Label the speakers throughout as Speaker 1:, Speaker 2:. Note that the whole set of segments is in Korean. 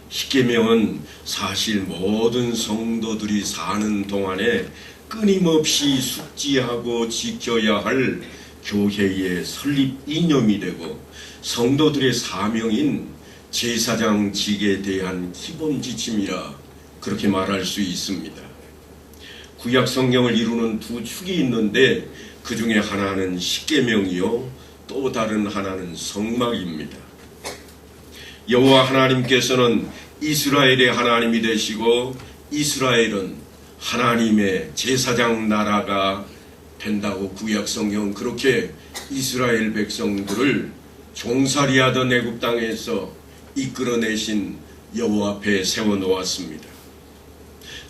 Speaker 1: 십계명은 사실 모든 성도들이 사는 동안에 끊임없이 숙지하고 지켜야 할 교회의 설립 이념이 되고 성도들의 사명인 제사장직에 대한 기본 지침이라 그렇게 말할 수 있습니다. 구약 성경을 이루는 두 축이 있는데 그 중에 하나는 십계명이요 또 다른 하나는 성막입니다. 여호와 하나님께서는 이스라엘의 하나님이 되시고 이스라엘은 하나님의 제사장 나라가 된다고 구약 성경은 그렇게 이스라엘 백성들을 종살이하던 애굽 땅에서 이끌어내신 여호와 앞에 세워놓았습니다.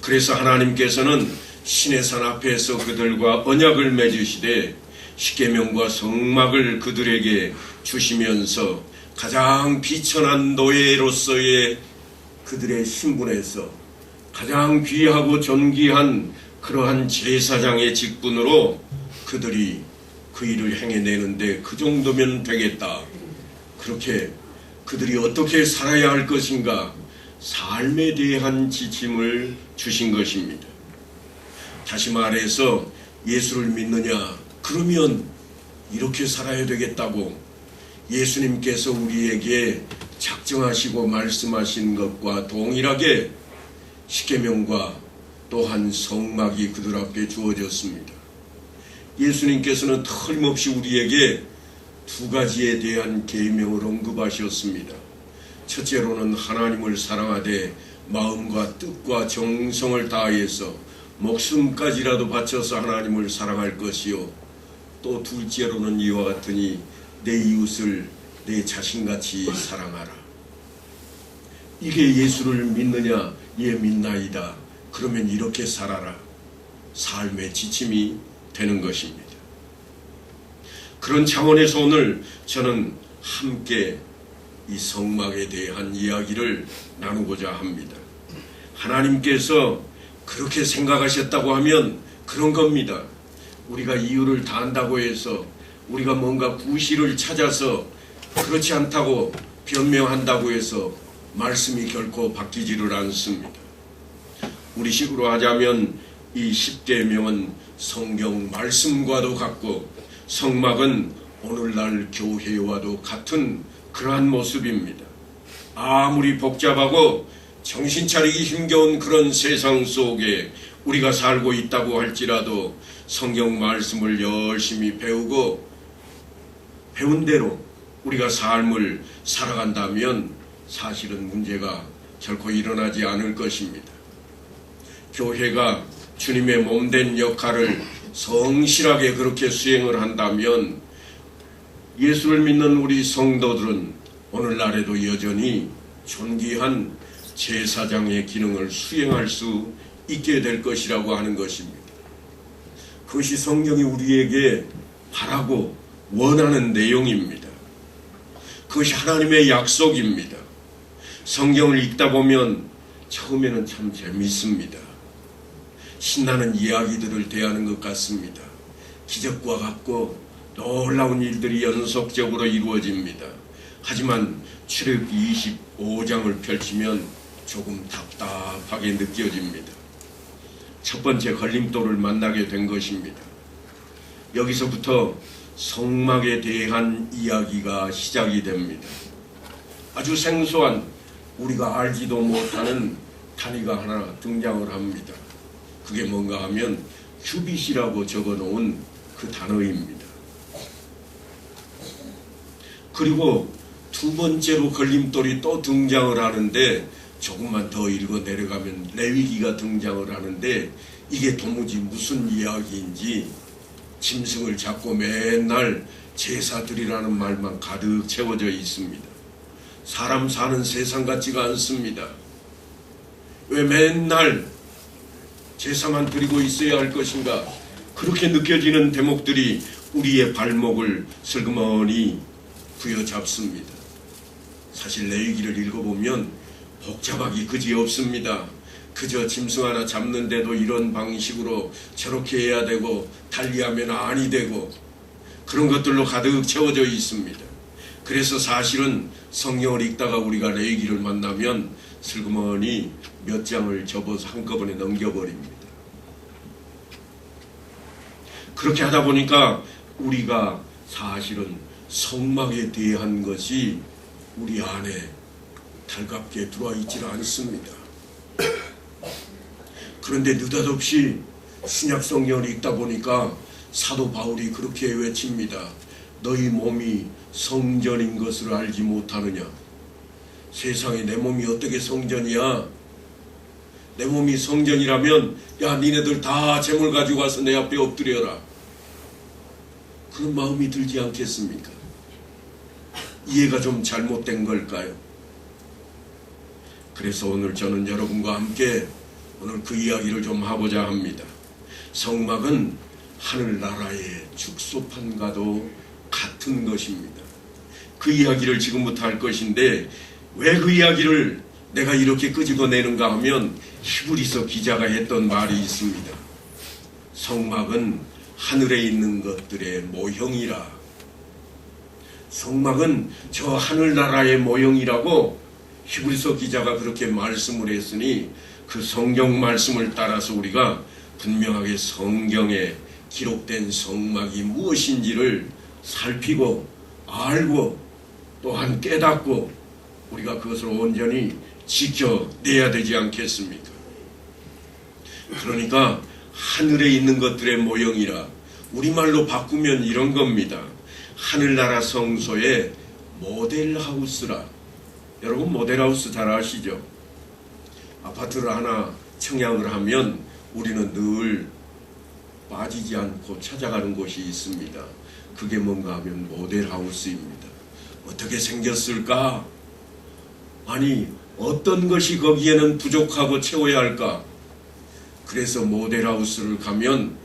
Speaker 1: 그래서 하나님께서는 시내산 앞에서 그들과 언약을 맺으시되 십계명과 성막을 그들에게 주시면서 가장 비천한 노예로서의 그들의 신분에서 가장 귀하고 존귀한 그러한 제사장의 직분으로 그들이 그 일을 행해내는데 그 정도면 되겠다. 그렇게 그들이 어떻게 살아야 할 것인가 삶에 대한 지침을 주신 것입니다. 다시 말해서 예수를 믿느냐? 그러면 이렇게 살아야 되겠다고 예수님께서 우리에게 작정하시고 말씀하신 것과 동일하게 십계명과 또한 성막이 그들 앞에 주어졌습니다. 예수님께서는 틀림없이 우리에게 두 가지에 대한 계명을 언급하셨습니다. 첫째로는 하나님을 사랑하되 마음과 뜻과 정성을 다해서 목숨까지라도 바쳐서 하나님을 사랑할 것이요 또 둘째로는 이와 같으니 내 이웃을 내 자신같이 사랑하라. 이게 예수를 믿느냐? 예, 믿나이다. 그러면 이렇게 살아라. 삶의 지침이 되는 것입니다. 그런 차원에서 오늘 저는 함께 이 성막에 대한 이야기를 나누고자 합니다. 하나님께서 그렇게 생각하셨다고 하면 그런 겁니다. 우리가 이유를 다한다고 해서 우리가 뭔가 구실을 찾아서 그렇지 않다고 변명한다고 해서 말씀이 결코 바뀌지를 않습니다. 우리 식으로 하자면 이 십계명은 성경 말씀과도 같고 성막은 오늘날 교회와도 같은 그러한 모습입니다. 아무리 복잡하고 정신 차리기 힘겨운 그런 세상 속에 우리가 살고 있다고 할지라도 성경 말씀을 열심히 배우고 배운 대로 우리가 삶을 살아간다면 사실은 문제가 결코 일어나지 않을 것입니다. 교회가 주님의 몸된 역할을 성실하게 그렇게 수행을 한다면 예수를 믿는 우리 성도들은 오늘날에도 여전히 존귀한 제사장의 기능을 수행할 수 있게 될 것이라고 하는 것입니다. 그것이 성경이 우리에게 바라고 원하는 내용입니다. 그것이 하나님의 약속입니다. 성경을 읽다 보면 처음에는 참 재미있습니다. 신나는 이야기들을 대하는 것 같습니다. 기적과 같고 놀라운 일들이 연속적으로 이루어집니다. 하지만 출애굽기 25장을 펼치면 조금 답답하게 느껴집니다. 첫 번째 걸림돌을 만나게 된 것입니다. 여기서부터 성막에 대한 이야기가 시작이 됩니다. 아주 생소한 우리가 알지도 못하는 단위가 하나 등장을 합니다. 그게 뭔가 하면 큐빗이라고 적어놓은 그 단어입니다. 그리고 두 번째로 걸림돌이 또 등장을 하는데 조금만 더 읽어 내려가면 레위기가 등장을 하는데 이게 도무지 무슨 이야기인지 짐승을 잡고 맨날 제사드리라는 말만 가득 채워져 있습니다. 사람 사는 세상 같지가 않습니다. 왜 맨날 제사만 드리고 있어야 할 것인가? 그렇게 느껴지는 대목들이 우리의 발목을 슬그머니 부여잡습니다. 사실 레위기를 읽어보면 복잡하기 그지없습니다. 그저 짐승 하나 잡는데도 이런 방식으로 저렇게 해야 되고 달리하면 아니 되고 그런 것들로 가득 채워져 있습니다. 그래서 사실은 성경을 읽다가 우리가 레위기를 만나면 슬그머니 몇 장을 접어서 한꺼번에 넘겨버립니다. 그렇게 하다 보니까 우리가 사실은 성막에 대한 것이 우리 안에 달갑게 들어와 있지 않습니다. 그런데 느닷없이 신약 성경을 읽다 보니까 사도 바울이 그렇게 외칩니다. 너희 몸이 성전인 것을 알지 못하느냐? 세상에 내 몸이 어떻게 성전이야? 내 몸이 성전이라면 야 니네들 다 재물 가지고 와서 내 앞에 엎드려라. 그런 마음이 들지 않겠습니까? 이해가 좀 잘못된 걸까요? 그래서 오늘 저는 여러분과 함께 오늘 그 이야기를 좀 하고자 합니다. 성막은 하늘나라의 축소판과도 같은 것입니다. 그 이야기를 지금부터 할 것인데 왜 그 이야기를 내가 이렇게 끄집어내는가 하면 히브리서 기자가 했던 말이 있습니다. 성막은 하늘에 있는 것들의 모형이라. 성막은 저 하늘나라의 모형이라고 히브리서 기자가 그렇게 말씀을 했으니 그 성경 말씀을 따라서 우리가 분명하게 성경에 기록된 성막이 무엇인지를 살피고 알고 또한 깨닫고 우리가 그것을 온전히 지켜내야 되지 않겠습니까? 그러니까 하늘에 있는 것들의 모형이라 우리말로 바꾸면 이런 겁니다. 하늘나라 성소의 모델하우스라. 여러분 모델하우스 잘 아시죠? 아파트를 하나 청약을 하면 우리는 늘 빠지지 않고 찾아가는 곳이 있습니다. 그게 뭔가 하면 모델하우스입니다. 어떻게 생겼을까? 아니 어떤 것이 거기에는 부족하고 채워야 할까? 그래서 모델하우스를 가면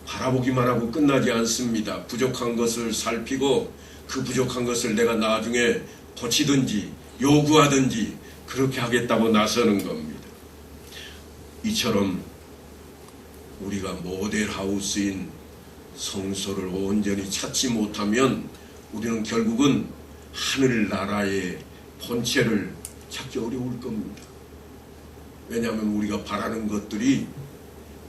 Speaker 1: 바라보기만 하고 끝나지 않습니다. 부족한 것을 살피고 그 부족한 것을 내가 나중에 고치든지 요구하든지 그렇게 하겠다고 나서는 겁니다. 이처럼 우리가 모델하우스인 성소를 온전히 찾지 못하면 우리는 결국은 하늘나라의 본체를 찾기 어려울 겁니다. 왜냐하면 우리가 바라는 것들이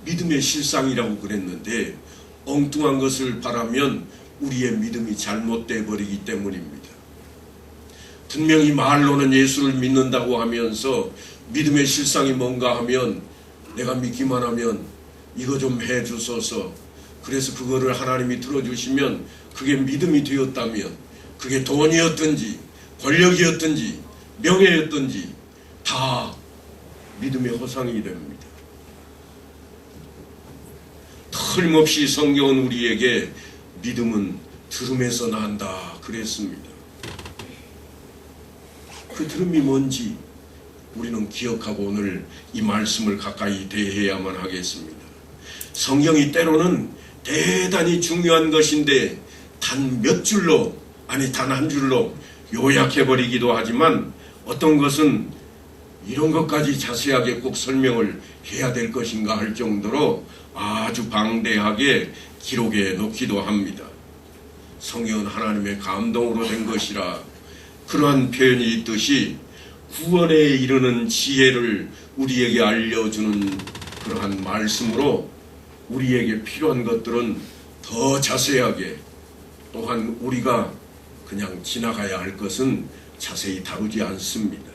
Speaker 1: 믿음의 실상이라고 그랬는데 엉뚱한 것을 바라면 우리의 믿음이 잘못되어 버리기 때문입니다. 분명히 말로는 예수를 믿는다고 하면서 믿음의 실상이 뭔가 하면 내가 믿기만 하면 이거 좀 해주소서. 그래서 그거를 하나님이 들어주시면 그게 믿음이 되었다면 그게 돈이었든지 권력이었든지 명예였든지 다 믿음의 허상이 됩니다. 틀림없이 성경은 우리에게 믿음은 들음에서 난다 그랬습니다. 그 들음이 뭔지 우리는 기억하고 오늘 이 말씀을 가까이 대해야만 하겠습니다. 성경이 때로는 대단히 중요한 것인데 단 몇 줄로 아니 단 한 줄로 요약해버리기도 하지만 어떤 것은 이런 것까지 자세하게 꼭 설명을 해야 될 것인가 할 정도로 아주 방대하게 기록해 놓기도 합니다. 성경은 하나님의 감동으로 된 것이라 그러한 표현이 있듯이 구원에 이르는 지혜를 우리에게 알려주는 그러한 말씀으로 우리에게 필요한 것들은 더 자세하게 또한 우리가 그냥 지나가야 할 것은 자세히 다루지 않습니다.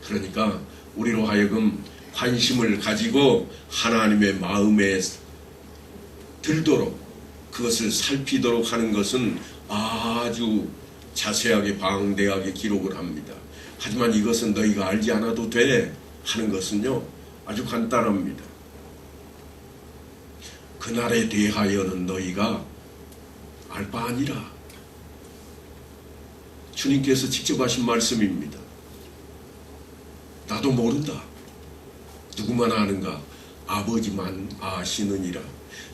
Speaker 1: 그러니까 우리로 하여금 관심을 가지고 하나님의 마음에 들도록 그것을 살피도록 하는 것은 아주 자세하게 방대하게 기록을 합니다. 하지만 이것은 너희가 알지 않아도 돼 하는 것은요 아주 간단합니다. 그날에 대하여는 너희가 알 바 아니라. 주님께서 직접 하신 말씀입니다. 나도 모른다. 누구만 아는가? 아버지만 아시느니라.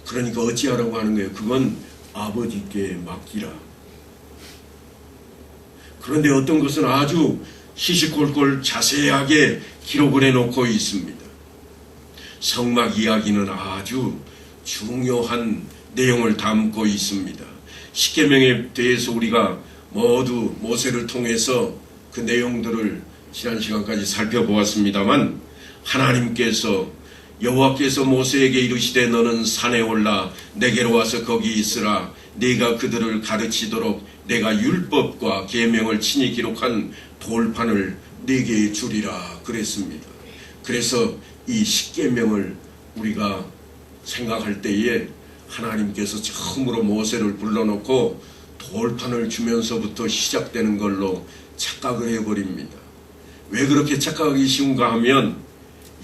Speaker 1: 그러니까 어찌하라고 하는 거예요? 그건 아버지께 맡기라. 그런데 어떤 것은 아주 시시콜콜 자세하게 기록을 해놓고 있습니다. 성막 이야기는 아주 중요한 내용을 담고 있습니다. 십계명에 대해서 우리가 모두 모세를 통해서 그 내용들을 지난 시간까지 살펴보았습니다만 하나님께서 여호와께서 모세에게 이르시되 너는 산에 올라 내게로 와서 거기 있으라 네가 그들을 가르치도록 내가 율법과 계명을 친히 기록한 돌판을 네게 주리라 그랬습니다. 그래서 이 십계명을 우리가 생각할 때에 하나님께서 처음으로 모세를 불러놓고 돌판을 주면서부터 시작되는 걸로 착각을 해버립니다. 왜 그렇게 착각하기 쉬운가 하면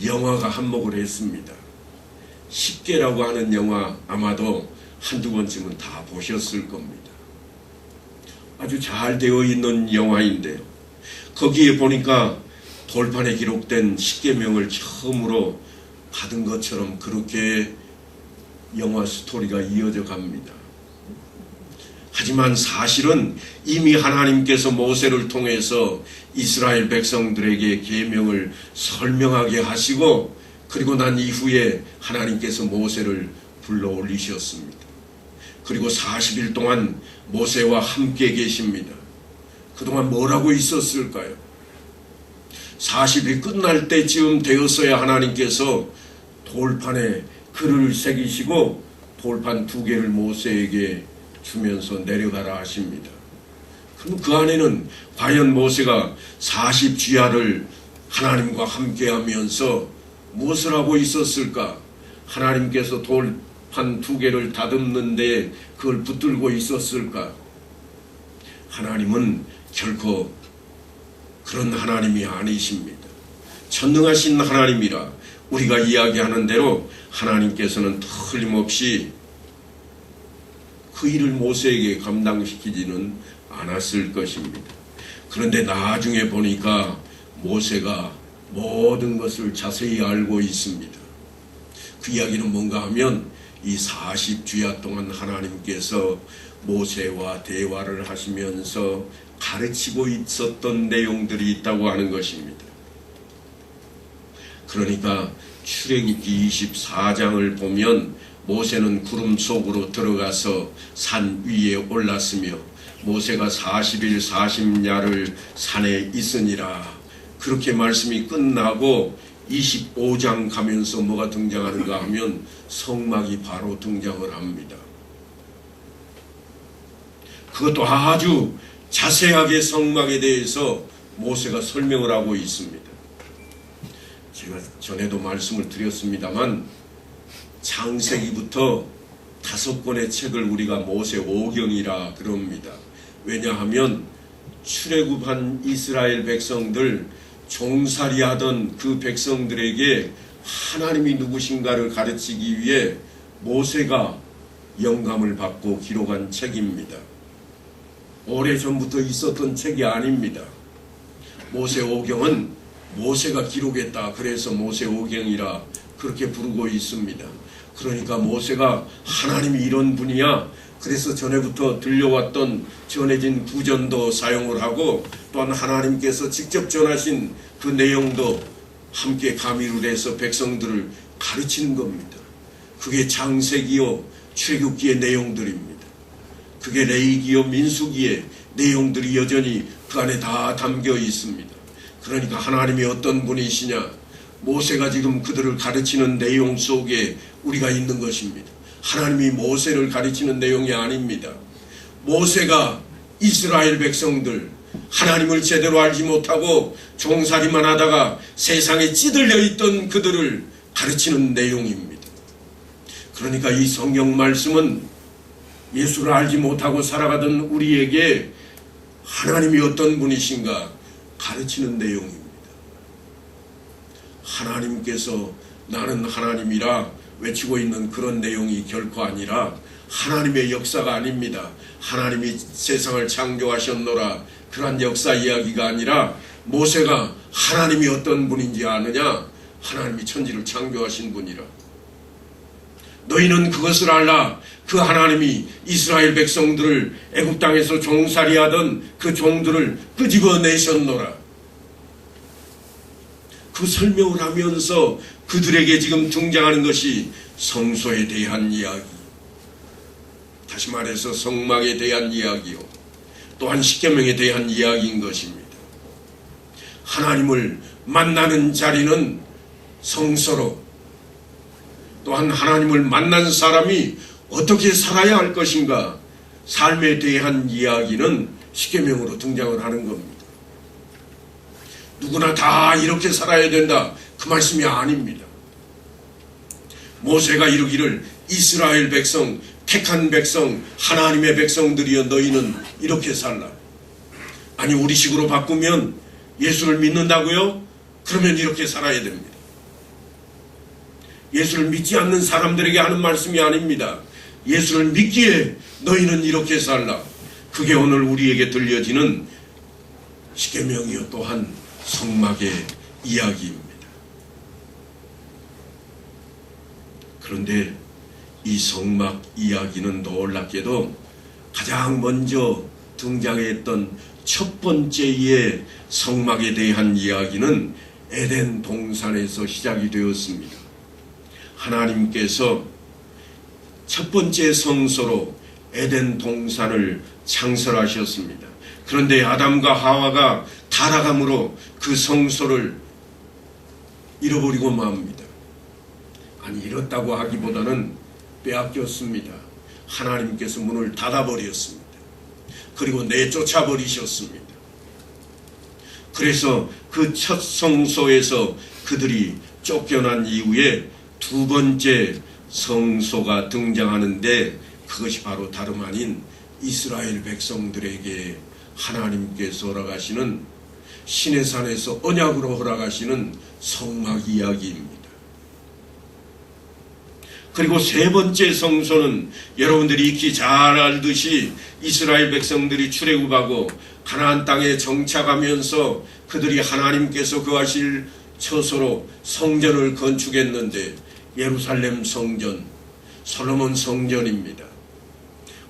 Speaker 1: 영화가 한몫을 했습니다. 십계라고 하는 영화 아마도 한두 번쯤은 다 보셨을 겁니다. 아주 잘 되어 있는 영화인데요. 거기에 보니까 돌판에 기록된 십계명을 처음으로 받은 것처럼 그렇게 영화 스토리가 이어져 갑니다. 하지만 사실은 이미 하나님께서 모세를 통해서 이스라엘 백성들에게 계명을 설명하게 하시고 그리고 난 이후에 하나님께서 모세를 불러 올리셨습니다. 그리고 40일 동안 모세와 함께 계십니다. 그동안 뭐라고 있었을까요? 40일 끝날 때쯤 되었어야 하나님께서 돌판에 글을 새기시고 돌판 2개를 모세에게 주면서 내려가라 하십니다. 그럼 그 안에는 과연 모세가 40주야를 하나님과 함께 하면서 무엇을 하고 있었을까? 하나님께서 돌판 2개를 다듬는데 그걸 붙들고 있었을까? 하나님은 결코 그런 하나님이 아니십니다. 전능하신 하나님이라 우리가 이야기하는 대로 하나님께서는 틀림없이 그 일을 모세에게 감당시키지는 않았을 것입니다. 그런데 나중에 보니까 모세가 모든 것을 자세히 알고 있습니다. 그 이야기는 뭔가 하면 이 40주야 동안 하나님께서 모세와 대화를 하시면서 가르치고 있었던 내용들이 있다고 하는 것입니다. 그러니까 출애굽기 24장을 보면 모세는 구름 속으로 들어가서 산 위에 올랐으며 모세가 40일 40야를 산에 있으니라 그렇게 말씀이 끝나고 25장 가면서 뭐가 등장하는가 하면 성막이 바로 등장을 합니다. 그것도 아주 자세하게 성막에 대해서 모세가 설명을 하고 있습니다. 제가 전에도 말씀을 드렸습니다만 창세기부터 5권의 책을 우리가 모세 오경이라 그럽니다. 왜냐하면 출애굽한 이스라엘 백성들 종살이하던 그 백성들에게 하나님이 누구신가를 가르치기 위해 모세가 영감을 받고 기록한 책입니다. 오래전부터 있었던 책이 아닙니다. 모세 오경은 모세가 기록했다. 그래서 모세 오경이라 그렇게 부르고 있습니다. 그러니까 모세가 하나님이 이런 분이야. 그래서 전에부터 들려왔던 전해진 구전도 사용을 하고 또한 하나님께서 직접 전하신 그 내용도 함께 가미를 해서 백성들을 가르치는 겁니다. 그게 창세기요 출애굽기의 내용들입니다. 그게 레위기요 민수기의 내용들이 여전히 그 안에 다 담겨 있습니다. 그러니까 하나님이 어떤 분이시냐, 모세가 지금 그들을 가르치는 내용 속에 우리가 있는 것입니다. 하나님이 모세를 가르치는 내용이 아닙니다. 모세가 이스라엘 백성들 하나님을 제대로 알지 못하고 종살이만 하다가 세상에 찌들려 있던 그들을 가르치는 내용입니다. 그러니까 이 성경 말씀은 예수를 알지 못하고 살아가던 우리에게 하나님이 어떤 분이신가 가르치는 내용입니다. 하나님께서 나는 하나님이라 외치고 있는 그런 내용이 결코 아니라 하나님의 역사가 아닙니다. 하나님이 세상을 창조하셨노라 그런 역사 이야기가 아니라 모세가 하나님이 어떤 분인지 아느냐? 하나님이 천지를 창조하신 분이라. 너희는 그것을 알라. 그 하나님이 이스라엘 백성들을 애굽 땅에서 종살이하던 그 종들을 끄집어내셨노라. 그 설명을 하면서 그들에게 지금 등장하는 것이 성소에 대한 이야기, 다시 말해서 성막에 대한 이야기요, 또한 십계명에 대한 이야기인 것입니다. 하나님을 만나는 자리는 성소로, 또한 하나님을 만난 사람이 어떻게 살아야 할 것인가, 삶에 대한 이야기는 십계명으로 등장을 하는 겁니다. 누구나 다 이렇게 살아야 된다, 그 말씀이 아닙니다. 모세가 이르기를 이스라엘 백성, 택한 백성, 하나님의 백성들이여 너희는 이렇게 살라. 아니, 우리식으로 바꾸면 예수를 믿는다고요? 그러면 이렇게 살아야 됩니다. 예수를 믿지 않는 사람들에게 하는 말씀이 아닙니다. 예수를 믿기에 너희는 이렇게 살라. 그게 오늘 우리에게 들려지는 십계명이요 또한 성막의 이야기입니다. 그런데 이 성막 이야기는 놀랍게도 가장 먼저 등장했던 첫 번째의 성막에 대한 이야기는 에덴 동산에서 시작이 되었습니다. 하나님께서 첫 번째 성소로 에덴 동산을 창설하셨습니다. 그런데 아담과 하와가 타락함으로 그 성소를 잃어버리고 맙니다. 아니, 잃었다고 하기보다는 빼앗겼습니다. 하나님께서 문을 닫아버렸습니다. 그리고 내쫓아 버리셨습니다. 그래서 그 첫 성소에서 그들이 쫓겨난 이후에 두 번째 성소가 등장하는데, 그것이 바로 다름 아닌 이스라엘 백성들에게 하나님께서 허락하시는, 시내산에서 언약으로 허락하시는 성막 이야기입니다. 그리고 세 번째 성소는 여러분들이 익히 잘 알듯이 이스라엘 백성들이 출애굽하고 가나안 땅에 정착하면서 그들이 하나님께서 거하실 처소로 성전을 건축했는데, 예루살렘 성전, 솔로몬 성전입니다.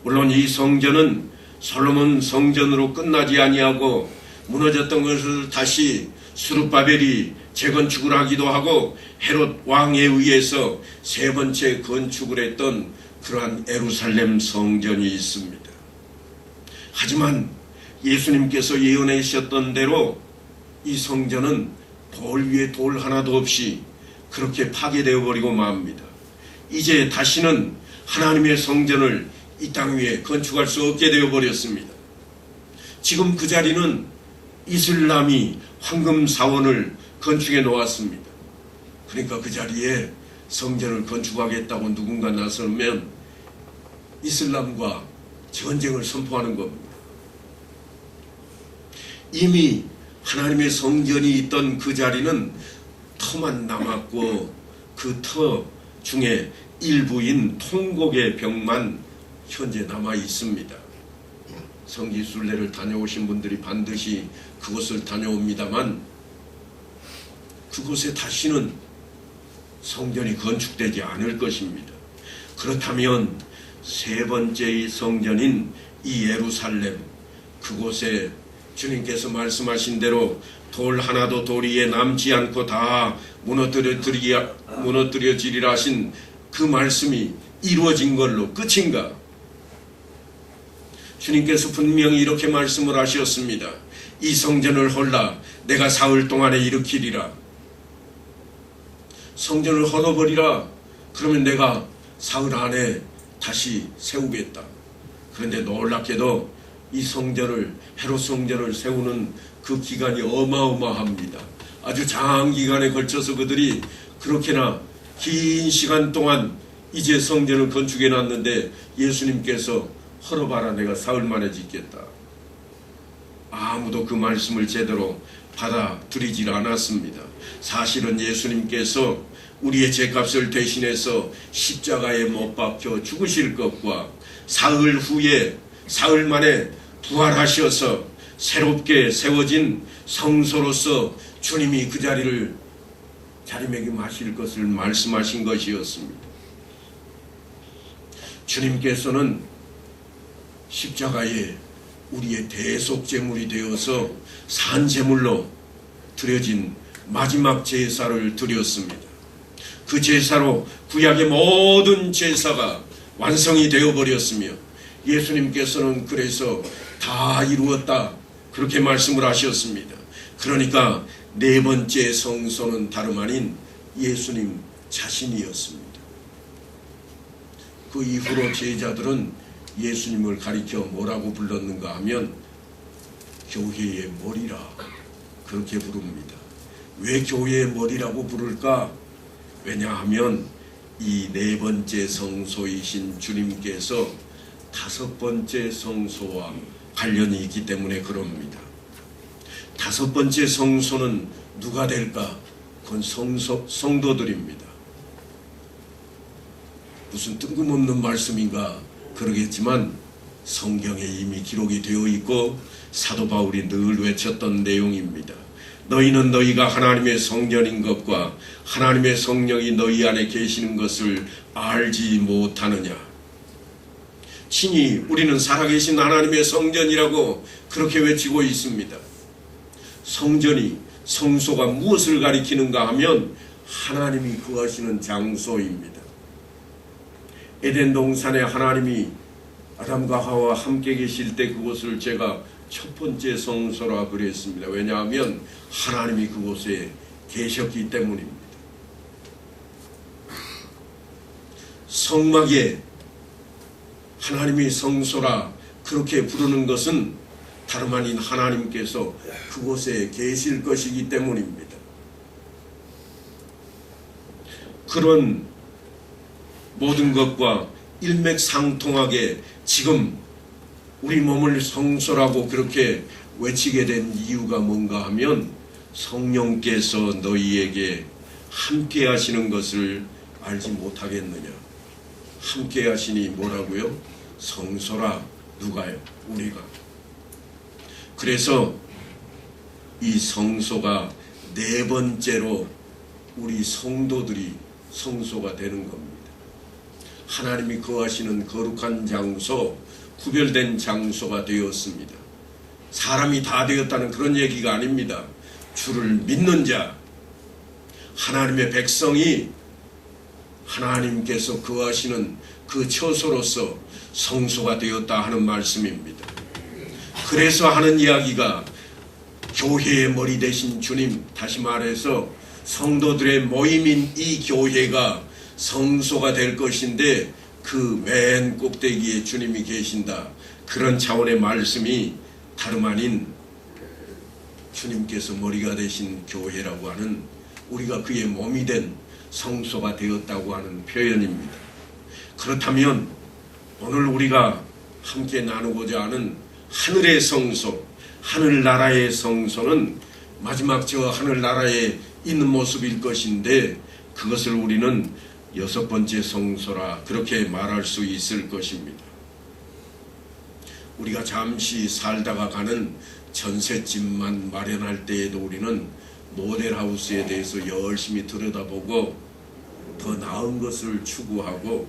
Speaker 1: 물론 이 성전은 솔로몬 성전으로 끝나지 아니하고 무너졌던 것을 다시 스룹바벨이 재건축을 하기도 하고 헤롯 왕에 의해서 세 번째 건축을 했던 그러한 예루살렘 성전이 있습니다. 하지만 예수님께서 예언하셨던 대로 이 성전은 돌 위에 돌 하나도 없이 그렇게 파괴되어 버리고 맙니다. 이제 다시는 하나님의 성전을 이 땅 위에 건축할 수 없게 되어 버렸습니다. 지금 그 자리는 이슬람이 황금 사원을 건축해 놓았습니다. 그러니까 그 자리에 성전을 건축하겠다고 누군가 나서면 이슬람과 전쟁을 선포하는 겁니다. 이미 하나님의 성전이 있던 그 자리는 터만 남았고 그 터 중에 일부인 통곡의 벽만 현재 남아 있습니다. 성지순례를 다녀오신 분들이 반드시 그곳을 다녀옵니다만, 그곳에 다시는 성전이 건축되지 않을 것입니다. 그렇다면 세 번째의 성전인 이 예루살렘, 그곳에 주님께서 말씀하신 대로 돌 하나도 돌 위에 남지 않고 다 무너뜨려지리라 하신 그 말씀이 이루어진 걸로 끝인가? 주님께서 분명히 이렇게 말씀을 하셨습니다. 이 성전을 헐라 내가 사흘 동안에 일으키리라. 성전을 헐어버리라. 그러면 내가 사흘 안에 다시 세우겠다. 그런데 놀랍게도 이 성전을, 헤롯 성전을 세우는 그 기간이 어마어마합니다. 아주 장기간에 걸쳐서 그들이 그렇게나 긴 시간 동안 이제 성전을 건축해 놨는데 예수님께서 헐어봐라 내가 사흘 만에 짓겠다. 아무도 그 말씀을 제대로 받아들이질 않았습니다. 사실은 예수님께서 우리의 죄값을 대신해서 십자가에 못 박혀 죽으실 것과 사흘 후에, 사흘 만에 부활하셔서 새롭게 세워진 성소로서 주님이 그 자리를 자리매김하실 것을 말씀하신 것이었습니다. 주님께서는 십자가에 우리의 대속제물이 되어서 산제물로 드려진 마지막 제사를 드렸습니다. 그 제사로 구약의 모든 제사가 완성이 되어버렸으며 예수님께서는 그래서 다 이루었다 그렇게 말씀을 하셨습니다. 그러니까 네 번째 성소는 다름 아닌 예수님 자신이었습니다. 그 이후로 제자들은 예수님을 가리켜 뭐라고 불렀는가 하면 교회의 머리라 그렇게 부릅니다. 왜 교회의 머리라고 부를까? 왜냐하면 이 네 번째 성소이신 주님께서 다섯 번째 성소와 관련이 있기 때문에 그럽니다. 다섯 번째 성소는 누가 될까? 그건 성도들입니다. 무슨 뜬금없는 말씀인가 그러겠지만 성경에 이미 기록이 되어 있고 사도 바울이 늘 외쳤던 내용입니다. 너희는 너희가 하나님의 성전인 것과 하나님의 성령이 너희 안에 계시는 것을 알지 못하느냐. 친히 우리는 살아계신 하나님의 성전이라고 그렇게 외치고 있습니다. 성전이 성소가 무엇을 가리키는가 하면 하나님이 거하시는 장소입니다. 에덴 동산에 하나님이 아담과 하와와 함께 계실 때 그곳을 제가 첫 번째 성소라 그랬습니다. 왜냐하면 하나님이 그곳에 계셨기 때문입니다. 성막에 하나님이 성소라 그렇게 부르는 것은 다름 아닌 하나님께서 그곳에 계실 것이기 때문입니다. 그런 모든 것과 일맥상통하게 지금 우리 몸을 성소라고 그렇게 외치게 된 이유가 뭔가 하면 성령께서 너희에게 함께 하시는 것을 알지 못하겠느냐. 함께 하시니 뭐라고요? 성소라. 누가요? 우리가. 그래서 이 성소가 네 번째로 우리 성도들이 성소가 되는 겁니다. 하나님이 거하시는 거룩한 장소, 구별된 장소가 되었습니다. 사람이 다 되었다는 그런 얘기가 아닙니다. 주를 믿는 자, 하나님의 백성이 하나님께서 거하시는 그 처소로서 성소가 되었다 하는 말씀입니다. 그래서 하는 이야기가 교회의 머리 되신 주님, 다시 말해서 성도들의 모임인 이 교회가 성소가 될 것인데 그 맨 꼭대기에 주님이 계신다. 그런 차원의 말씀이 다름 아닌 주님께서 머리가 되신 교회라고 하는 우리가 그의 몸이 된 성소가 되었다고 하는 표현입니다. 그렇다면 오늘 우리가 함께 나누고자 하는 하늘의 성소, 하늘나라의 성소는 마지막 저 하늘나라에 있는 모습일 것인데 그것을 우리는 여섯 번째 성소라 그렇게 말할 수 있을 것입니다. 우리가 잠시 살다가 가는 전셋집만 마련할 때에도 우리는 모델하우스에 대해서 열심히 들여다보고 더 나은 것을 추구하고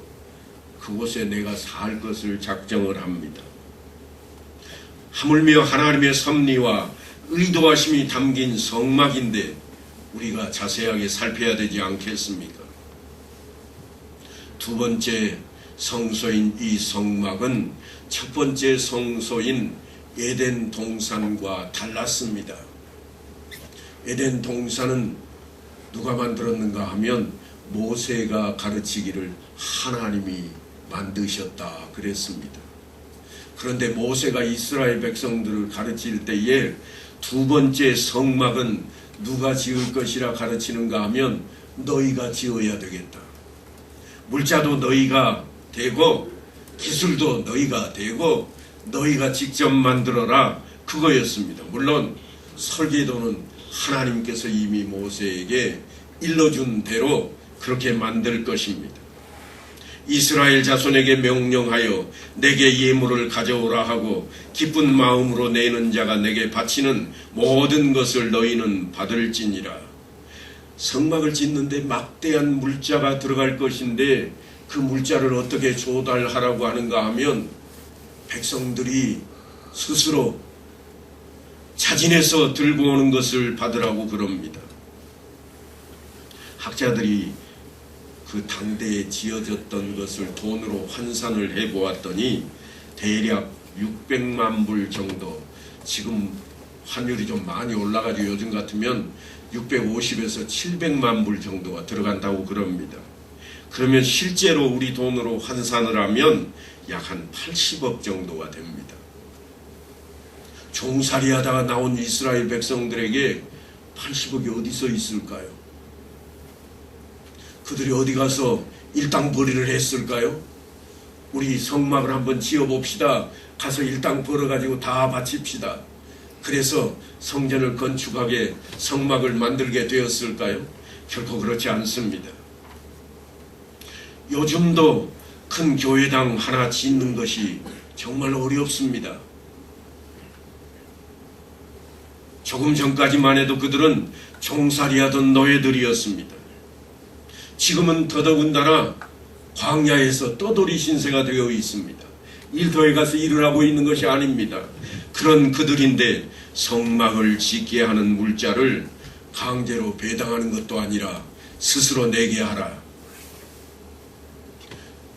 Speaker 1: 그곳에 내가 살 것을 작정을 합니다. 하물며 하나님의 섭리와 의도하심이 담긴 성막인데 우리가 자세하게 살펴야 되지 않겠습니까? 두 번째 성소인 이 성막은 첫 번째 성소인 에덴 동산과 달랐습니다. 에덴 동산은 누가 만들었는가 하면 모세가 가르치기를 하나님이 만드셨다 그랬습니다. 그런데 모세가 이스라엘 백성들을 가르칠 때에 두 번째 성막은 누가 지을 것이라 가르치는가 하면 너희가 지어야 되겠다. 물자도 너희가 되고 기술도 너희가 되고 너희가 직접 만들어라 그거였습니다. 물론 설계도는 하나님께서 이미 모세에게 일러준 대로 그렇게 만들 것입니다. 이스라엘 자손에게 명령하여 내게 예물을 가져오라 하고 기쁜 마음으로 내는 자가 내게 바치는 모든 것을 너희는 받을지니라. 성막을 짓는데 막대한 물자가 들어갈 것인데 그 물자를 어떻게 조달하라고 하는가 하면 백성들이 스스로 자진해서 들고 오는 것을 받으라고 그럽니다. 학자들이 그 당대에 지어졌던 것을 돈으로 환산을 해보았더니 대략 600만 불 정도, 지금 환율이 좀 많이 올라가지고 요즘 같으면 650에서 700만 불 정도가 들어간다고 그럽니다. 그러면 실제로 우리 돈으로 환산을 하면 약 한 80억 정도가 됩니다. 종살이 하다가 나온 이스라엘 백성들에게 80억이 어디서 있을까요? 그들이 어디 가서 일당벌이를 했을까요? 우리 성막을 한번 지어봅시다. 가서 일당 벌어가지고 다 바칩시다. 그래서 성전을 건축하게 성막을 만들게 되었을까요? 결코 그렇지 않습니다. 요즘도 큰 교회당 하나 짓는 것이 정말 어렵습니다. 조금 전까지만 해도 그들은 종살이하던 노예들이었습니다. 지금은 더더군다나 광야에서 떠돌이 신세가 되어 있습니다. 일터에 가서 일을 하고 있는 것이 아닙니다. 그런 그들인데 성막을 짓게 하는 물자를 강제로 배당하는 것도 아니라 스스로 내게 하라.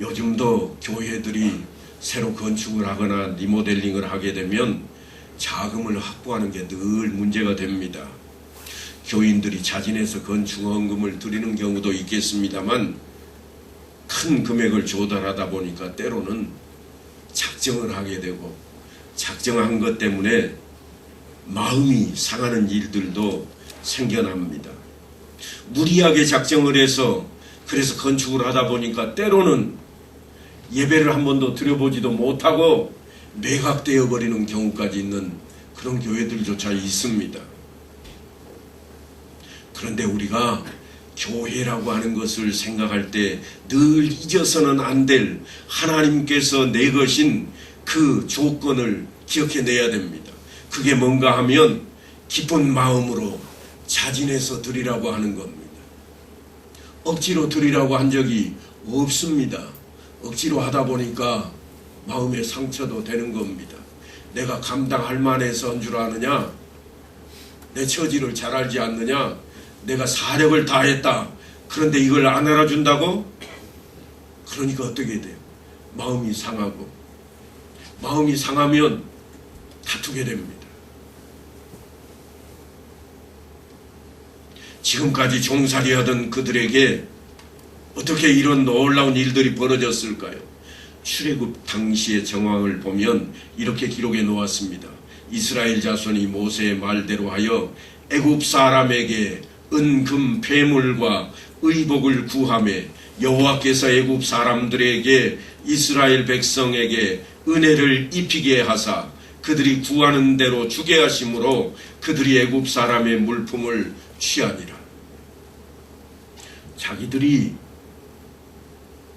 Speaker 1: 요즘도 교회들이 새로 건축을 하거나 리모델링을 하게 되면 자금을 확보하는 게 늘 문제가 됩니다. 교인들이 자진해서 건축헌금을 드리는 경우도 있겠습니다만 큰 금액을 조달하다 보니까 때로는 작정을 하게 되고 작정한 것 때문에 마음이 상하는 일들도 생겨납니다. 무리하게 작정을 해서 그래서 건축을 하다 보니까 때로는 예배를 한 번도 드려보지도 못하고 매각되어 버리는 경우까지 있는 그런 교회들조차 있습니다. 그런데 우리가 교회라고 하는 것을 생각할 때 늘 잊어서는 안 될 하나님께서 내것인 그 조건을 기억해내야 됩니다. 그게 뭔가 하면 기쁜 마음으로 자진해서 드리라고 하는 겁니다. 억지로 드리라고 한 적이 없습니다. 억지로 하다 보니까 마음의 상처도 되는 겁니다. 내가 감당할 만해서 한 줄 아느냐? 내 처지를 잘 알지 않느냐? 내가 사력을 다했다. 그런데 이걸 안 알아준다고? 그러니까 어떻게 돼요? 마음이 상하고 마음이 상하면 다투게 됩니다. 지금까지 종살이하던 그들에게 어떻게 이런 놀라운 일들이 벌어졌을까요? 출애굽 당시의 정황을 보면 이렇게 기록해 놓았습니다. 이스라엘 자손이 모세의 말대로 하여 애굽 사람에게 은금 폐물과 의복을 구하매 여호와께서 애굽 사람들에게 이스라엘 백성에게 은혜를 입히게 하사 그들이 구하는 대로 주게 하심으로 그들이 애굽 사람의 물품을 취하니라. 자기들이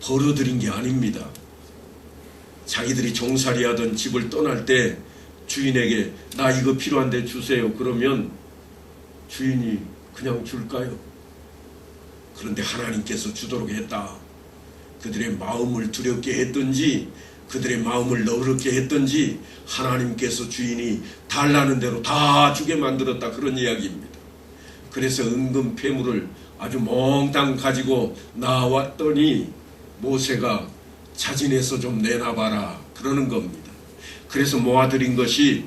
Speaker 1: 벌어들인 게 아닙니다. 자기들이 종살이하던 집을 떠날 때 주인에게 나 이거 필요한데 주세요. 그러면 주인이 그냥 줄까요? 그런데 하나님께서 주도록 했다. 그들의 마음을 두렵게 했든지 그들의 마음을 너그럽게 했든지 하나님께서 주인이 달라는 대로 다 주게 만들었다. 그런 이야기입니다. 그래서 은금 폐물을 아주 몽땅 가지고 나왔더니 모세가 자진해서 좀 내놔봐라 그러는 겁니다. 그래서 모아들인 것이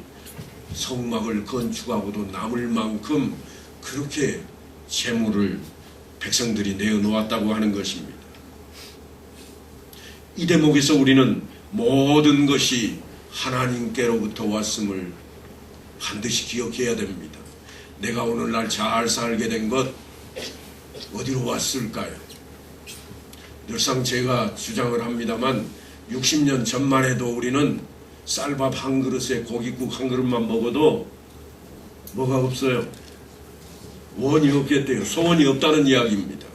Speaker 1: 성막을 건축하고도 남을 만큼 그렇게 재물을 백성들이 내어놓았다고 하는 것입니다. 이 대목에서 우리는 모든 것이 하나님께로부터 왔음을 반드시 기억해야 됩니다. 내가 오늘날 잘 살게 된 것 어디로 왔을까요? 늘상 제가 주장을 합니다만 60년 전만 해도 우리는 쌀밥 한 그릇에 고깃국 한 그릇만 먹어도 뭐가 없어요? 원이 없겠대요. 소원이 없다는 이야기입니다.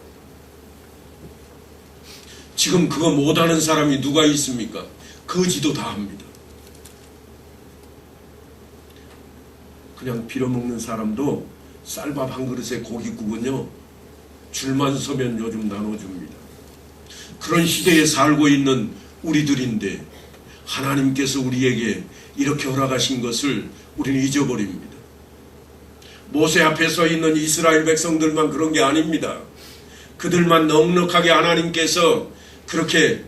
Speaker 1: 지금 그거 못하는 사람이 누가 있습니까? 거지도 다 합니다. 그냥 빌어먹는 사람도 쌀밥 한 그릇에 고깃국은요 줄만 서면 요즘 나눠줍니다. 그런 시대에 살고 있는 우리들인데 하나님께서 우리에게 이렇게 허락하신 것을 우리는 잊어버립니다. 모세 앞에 서 있는 이스라엘 백성들만 그런 게 아닙니다. 그들만 넉넉하게 하나님께서 그렇게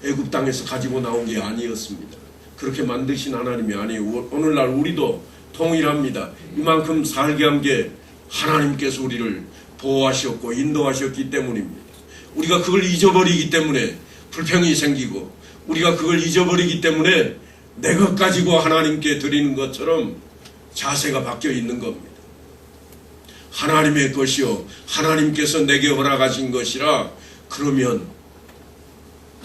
Speaker 1: 애굽 땅에서 가지고 나온 게 아니었습니다. 그렇게 만드신 하나님이 아니에요. 오늘날 우리도 동일합니다. 이만큼 살게 한 게 하나님께서 우리를 보호하셨고 인도하셨기 때문입니다. 우리가 그걸 잊어버리기 때문에 불평이 생기고, 우리가 그걸 잊어버리기 때문에 내 것 가지고 하나님께 드리는 것처럼 자세가 바뀌어 있는 겁니다. 하나님의 것이요 하나님께서 내게 허락하신 것이라 그러면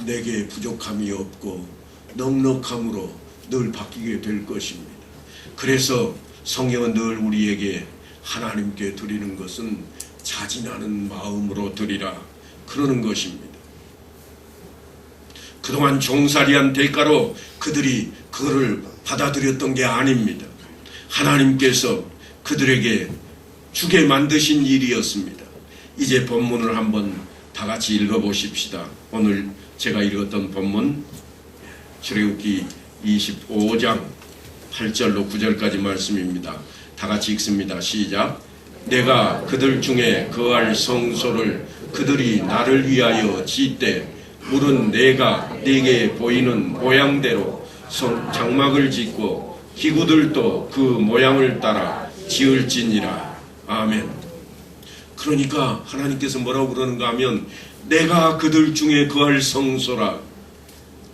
Speaker 1: 내게 부족함이 없고 넉넉함으로 늘 바뀌게 될 것입니다. 그래서 성경은 늘 우리에게 하나님께 드리는 것은 자진하는 마음으로 드리라 그러는 것입니다. 그동안 종살이한 대가로 그들이 그거를 받아들였던 게 아닙니다. 하나님께서 그들에게 주게 만드신 일이었습니다. 이제 본문을 한번 다 같이 읽어보십시다. 오늘 제가 읽었던 본문 출애굽기 25장 8절로 9절까지 말씀입니다. 다 같이 읽습니다. 시작. 내가 그들 중에 거할 성소를 그들이 나를 위하여 짓되 물은 내가 네게 보이는 모양대로 장막을 짓고 기구들도 그 모양을 따라 지을지니라. 아멘. 그러니까 하나님께서 뭐라고 그러는가 하면 내가 그들 중에 거할 성소라.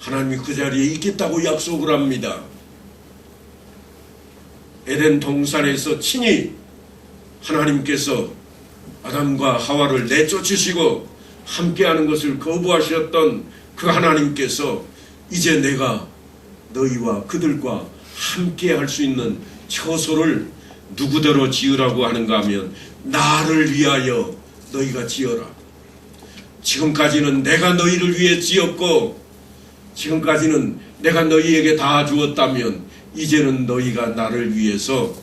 Speaker 1: 하나님이 그 자리에 있겠다고 약속을 합니다. 에덴 동산에서 친히 하나님께서 아담과 하와를 내쫓으시고 함께하는 것을 거부하셨던 그 하나님께서 이제 내가 너희와 그들과 함께할 수 있는 처소를 누구대로 지으라고 하는가 하면 나를 위하여 너희가 지어라. 지금까지는 내가 너희를 위해 지었고 지금까지는 내가 너희에게 다 주었다면 이제는 너희가 나를 위해서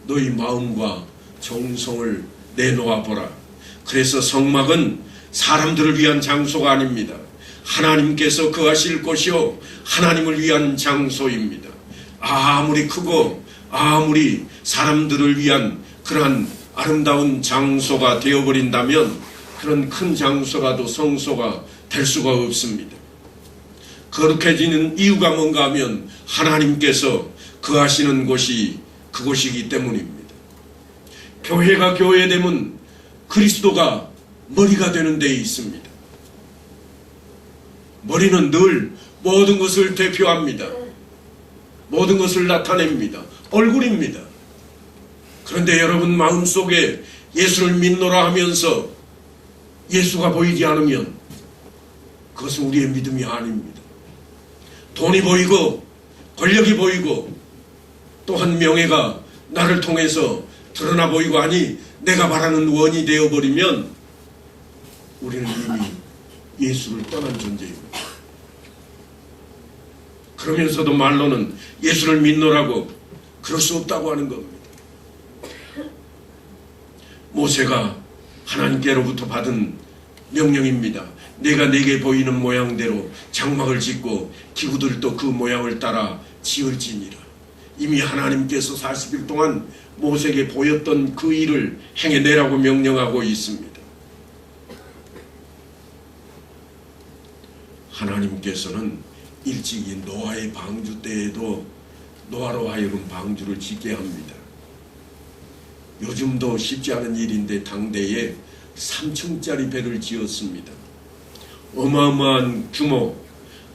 Speaker 1: 너희 마음과 정성을 내놓아 보라. 그래서 성막은 사람들을 위한 장소가 아닙니다. 하나님께서 거하실 곳이요 하나님을 위한 장소입니다. 아무리 크고 아무리 사람들을 위한 그러한 아름다운 장소가 되어버린다면 그런 큰 장소가도 성소가 될 수가 없습니다. 거룩해지는 이유가 뭔가 하면 하나님께서 거하시는 곳이 그곳이기 때문입니다. 교회가 교회되면 그리스도가 머리가 되는 데에 있습니다. 머리는 늘 모든 것을 대표합니다. 모든 것을 나타냅니다. 얼굴입니다. 그런데 여러분 마음속에 예수를 믿노라 하면서 예수가 보이지 않으면 그것은 우리의 믿음이 아닙니다. 돈이 보이고 권력이 보이고 또한 명예가 나를 통해서 드러나 보이고 하니 내가 바라는 원이 되어버리면 우리는 이미 예수를 떠난 존재입니다. 그러면서도 말로는 예수를 믿노라고 그럴 수 없다고 하는 겁니다. 모세가 하나님께로부터 받은 명령입니다. 내가 내게 보이는 모양대로 장막을 짓고 기구들도 그 모양을 따라 지을지니라. 이미 하나님께서 40일 동안 모세에게 보였던 그 일을 행해내라고 명령하고 있습니다. 하나님께서는 일찍이 노아의 방주 때에도 노아로 하여금 방주를 짓게 합니다. 요즘도 쉽지 않은 일인데 당대에 3층짜리 배를 지었습니다. 어마어마한 규모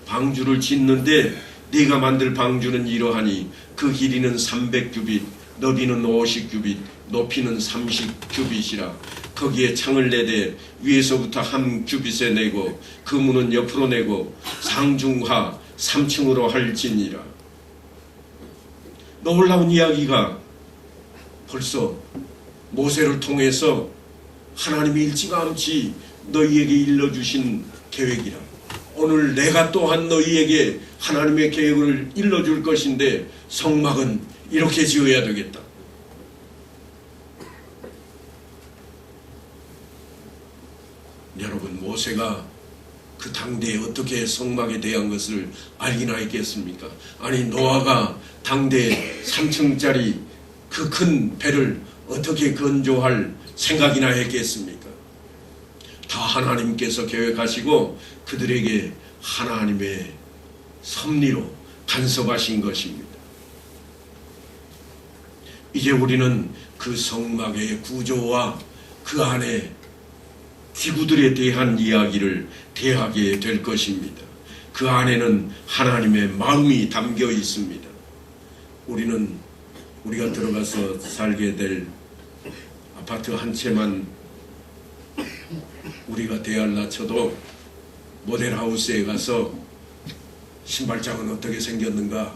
Speaker 1: 방주를 짓는데 네가 만들 방주는 이러하니 그 길이는 300규빗, 너비는 50규빗, 높이는 30규빗이라. 거기에 창을 내되 위에서부터 한 규빗에 내고 그 문은 옆으로 내고 상중하 3층으로 할지니라. 놀라운 이야기가 벌써 모세를 통해서 하나님이 일찌감치 너희에게 일러주신 계획이라. 오늘 내가 또한 너희에게 하나님의 계획을 일러줄 것인데 성막은 이렇게 지어야 되겠다. 여러분, 모세가 그 당대에 어떻게 성막에 대한 것을 알기나 했겠습니까? 아니, 노아가 당대에 3층짜리 그 큰 배를 어떻게 건조할 생각이나 했겠습니까? 다 하나님께서 계획하시고 그들에게 하나님의 섭리로 간섭하신 것입니다. 이제 우리는 그 성막의 구조와 그 안에 기구들에 대한 이야기를 대하게 될 것입니다. 그 안에는 하나님의 마음이 담겨 있습니다. 우리가 들어가서 살게 될 아파트 한 채만 우리가 대할라 쳐도 모델하우스에 가서 신발장은 어떻게 생겼는가,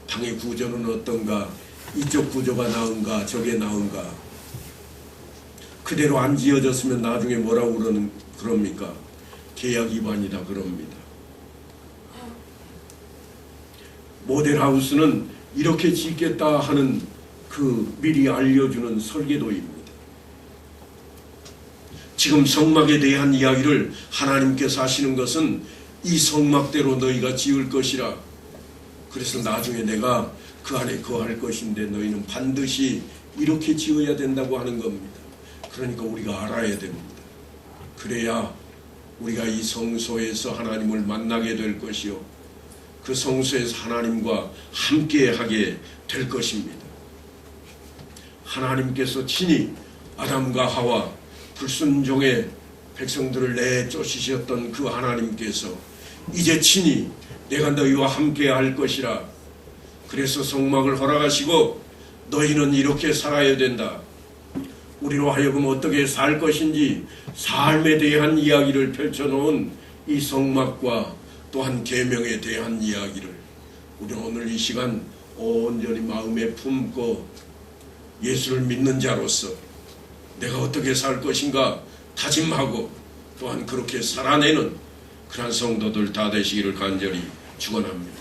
Speaker 1: 방의 구조는 어떤가, 이쪽 구조가 나은가 저게 나은가, 그대로 안 지어졌으면 나중에 뭐라고 그럽니까? 계약 위반이다 그럽니다. 모델하우스는 이렇게 짓겠다 하는 그 미리 알려주는 설계도입니다. 지금 성막에 대한 이야기를 하나님께서 하시는 것은 이 성막대로 너희가 지을 것이라, 그래서 나중에 내가 그 안에 거할 것인데 너희는 반드시 이렇게 지어야 된다고 하는 겁니다. 그러니까 우리가 알아야 됩니다. 그래야 우리가 이 성소에서 하나님을 만나게 될 것이요, 그 성소에서 하나님과 함께하게 될 것입니다. 하나님께서 친히 아담과 하와 불순종의 백성들을 내쫓으셨던 그 하나님께서 이제 친히 내가 너희와 함께할 것이라, 그래서 성막을 허락하시고 너희는 이렇게 살아야 된다, 우리로 하여금 어떻게 살 것인지 삶에 대한 이야기를 펼쳐놓은 이 성막과 또한 계명에 대한 이야기를 우리는 오늘 이 시간 온전히 마음에 품고 예수를 믿는 자로서 내가 어떻게 살 것인가 다짐하고 또한 그렇게 살아내는 그런 성도들 다 되시기를 간절히 축원합니다.